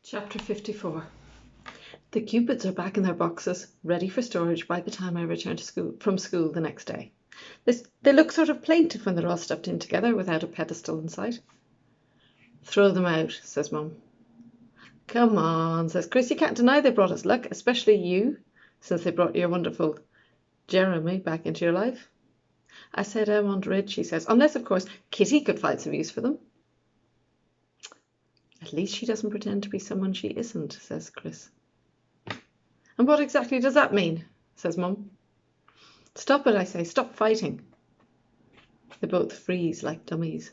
Chapter 54. The cupids are back in their boxes, ready for storage by the time I return from school the next day. They look sort of plaintive when they're all stuffed in together without a pedestal in sight. Throw them out, says Mum. Come on, says Chris. You can't deny they brought us luck, especially you, since they brought your wonderful Jeremy back into your life. I said I want rid, she says, unless, of course, Kitty could find some use for them. At least she doesn't pretend to be someone she isn't, says Chris. And what exactly does that mean, says Mum. Stop it, I say, stop fighting. They both freeze like dummies.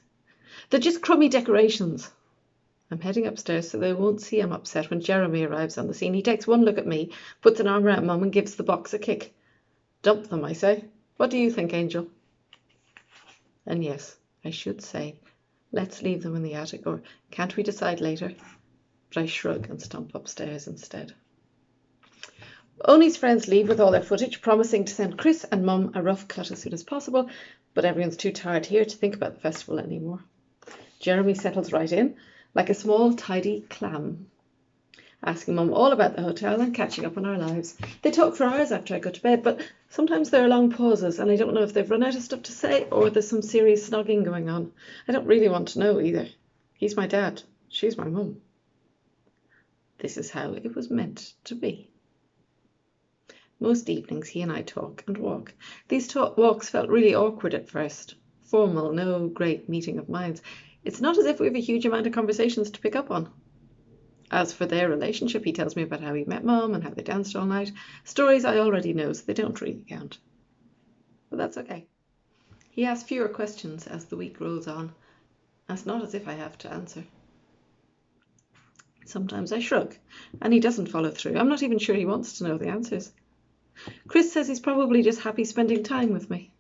They're just crummy decorations. I'm heading upstairs so they won't see I'm upset when Jeremy arrives on the scene. He takes one look at me, puts an arm around Mum and gives the box a kick. Dump them, I say. What do you think, Angel? And yes, I should say, let's leave them in the attic, or can't we decide later? But I shrug and stomp upstairs instead. Oni's friends leave with all their footage, promising to send Chris and Mum a rough cut as soon as possible, but everyone's too tired here to think about the festival anymore. Jeremy settles right in, like a small, tidy clam, asking Mum all about the hotel and catching up on our lives. They talk for hours after I go to bed, but sometimes there are long pauses, and I don't know if they've run out of stuff to say or there's some serious snogging going on. I don't really want to know either. He's my dad. She's my mum. This is how it was meant to be. Most evenings he and I talk and walk. These walks felt really awkward at first. Formal, no great meeting of minds. It's not as if we have a huge amount of conversations to pick up on. As for their relationship, he tells me about how he met Mum and how they danced all night. Stories I already know, so they don't really count. But that's okay. He asks fewer questions as the week rolls on. It's not as if I have to answer. Sometimes I shrug, and he doesn't follow through. I'm not even sure he wants to know the answers. Chris says he's probably just happy spending time with me.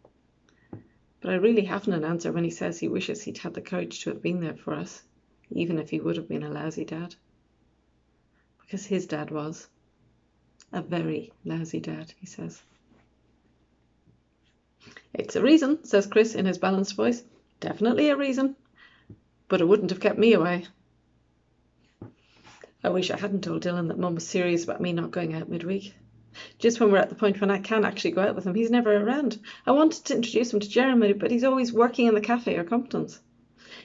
But I really haven't an answer when he says he wishes he'd had the courage to have been there for us, even if he would have been a lousy dad. Because his dad was. A very lousy dad, he says. It's a reason, says Chris in his balanced voice. Definitely a reason. But it wouldn't have kept me away. I wish I hadn't told Dylan that Mum was serious about me not going out midweek. Just when we're at the point when I can actually go out with him, he's never around. I wanted to introduce him to Jeremy, but he's always working in the cafe or Compton's.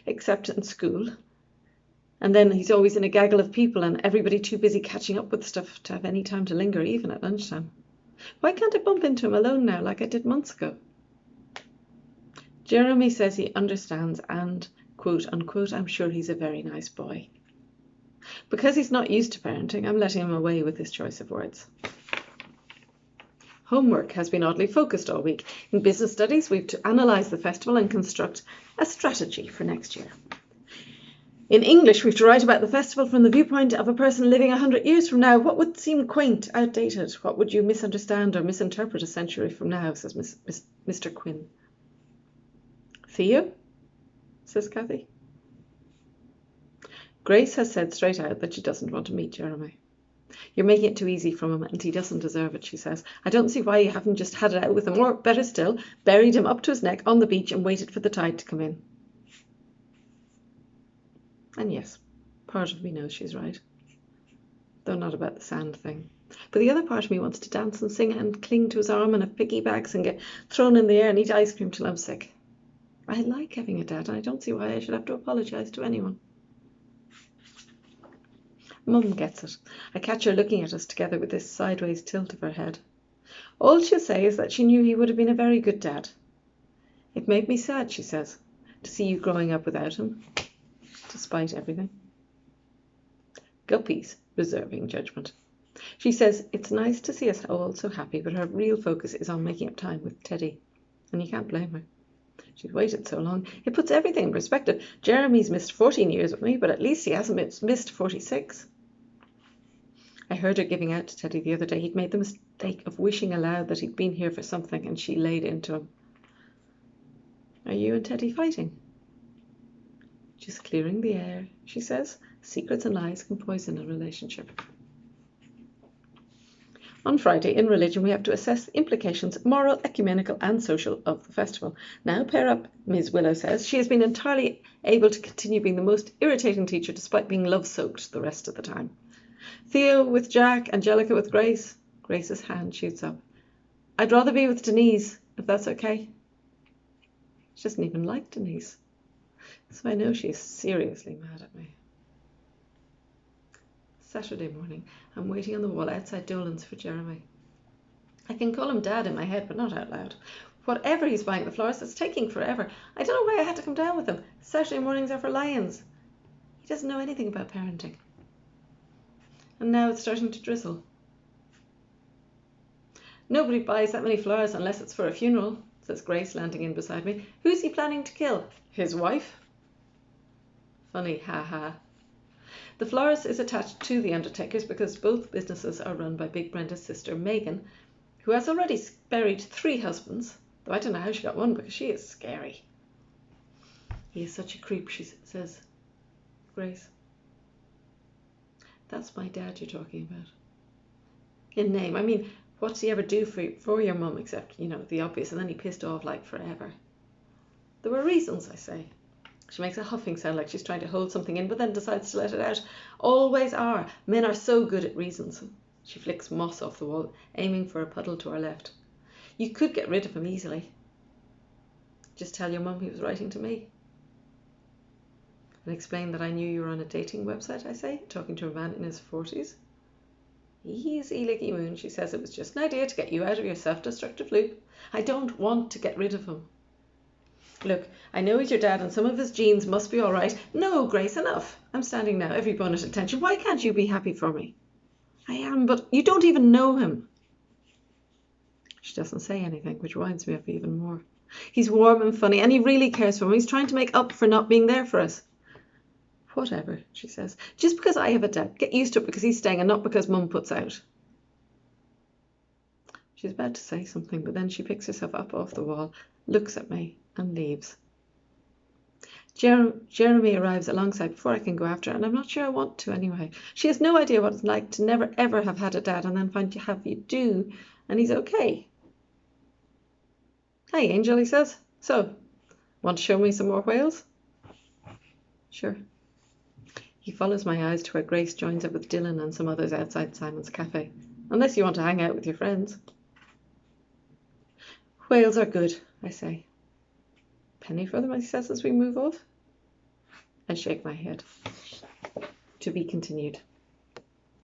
Except in school. And then he's always in a gaggle of people and everybody too busy catching up with stuff to have any time to linger, even at lunchtime. Why can't I bump into him alone now like I did months ago? Jeremy says he understands and, quote unquote, I'm sure he's a very nice boy. Because he's not used to parenting, I'm letting him away with his choice of words. Homework has been oddly focused all week. In business studies, we've to analyse the festival and construct a strategy for next year. In English, we've to write about the festival from the viewpoint of a person living 100 years from now. What would seem quaint, outdated? What would you misunderstand or misinterpret a century from now, says Mr. Quinn. Theo? Says Kathy. Grace has said straight out that she doesn't want to meet Jeremy. You're making it too easy for him, and he doesn't deserve it, she says. I don't see why you haven't just had it out with him, or, better still, buried him up to his neck on the beach and waited for the tide to come in. And yes, part of me knows she's right. Though not about the sand thing. But the other part of me wants to dance and sing and cling to his arm and have piggybacks and get thrown in the air and eat ice cream till I'm sick. I like having a dad, and I don't see why I should have to apologise to anyone. Mum gets it. I catch her looking at us together with this sideways tilt of her head. All she'll say is that she knew he would have been a very good dad. It made me sad, she says, to see you growing up without him, despite everything. Guppies, reserving judgment. She says it's nice to see us all so happy, but her real focus is on making up time with Teddy, and you can't blame her. She's waited so long. It puts everything in perspective. Jeremy's missed 14 years with me, but at least he hasn't missed 46. I heard her giving out to Teddy the other day. He'd made the mistake of wishing aloud that he'd been here for something, and she laid into him. Are you and Teddy fighting? Just clearing the air, she says. Secrets and lies can poison a relationship. On Friday, in religion, we have to assess the implications, moral, ecumenical and social, of the festival. Now pair up, Ms. Willow says. She has been entirely able to continue being the most irritating teacher despite being love-soaked the rest of the time. Theo with Jack, Angelica with Grace. Grace's hand shoots up. I'd rather be with Denise, if that's okay. She doesn't even like Denise, so I know she's seriously mad at me. Saturday morning, I'm waiting on the wall outside Dolan's for Jeremy. I can call him Dad in my head, but not out loud. Whatever he's buying the florist, it's taking forever. I don't know why I had to come down with him. Saturday mornings are for lions. He doesn't know anything about parenting. And now it's starting to drizzle. Nobody buys that many flowers unless it's for a funeral, says Grace, landing in beside me. Who's he planning to kill? His wife? Funny, ha. The florist is attached to the undertakers because both businesses are run by Big Brenda's sister Megan, who has already buried 3 husbands, though I don't know how she got one because she is scary. He is such a creep, she says. Grace. That's my dad you're talking about. In name, I mean, what's he ever do for your mum except, the obvious, and then he pissed off like forever. There were reasons, I say. She makes a huffing sound like she's trying to hold something in, but then decides to let it out. Always are. Men are so good at reasons. She flicks moss off the wall, aiming for a puddle to her left. You could get rid of him easily. Just tell your mum he was writing to me. And explain that I knew you were on a dating website, I say, talking to a man in his 40s. Easy, Licky Moon. She says it was just an idea to get you out of your self-destructive loop. I don't want to get rid of him. Look, I know he's your dad and some of his genes must be all right. No, Grace, enough. I'm standing now, every bone at attention. Why can't you be happy for me? I am, but you don't even know him. She doesn't say anything, which winds me up even more. He's warm and funny, and he really cares for me. He's trying to make up for not being there for us. Whatever, she says. Just because I have a dad, get used to it because he's staying and not because Mum puts out. She's about to say something, but then she picks herself up off the wall, looks at me, and leaves. Jeremy arrives alongside before I can go after her, and I'm not sure I want to anyway. She has no idea what it's like to never ever have had a dad and then find you do, and he's okay. Hi, Angel, he says. So, want to show me some more whales? Sure. He follows my eyes to where Grace joins up with Dylan and some others outside Simon's cafe. Unless you want to hang out with your friends. Whales are good, I say. Penny for them, he says as we move off. I shake my head. To be continued.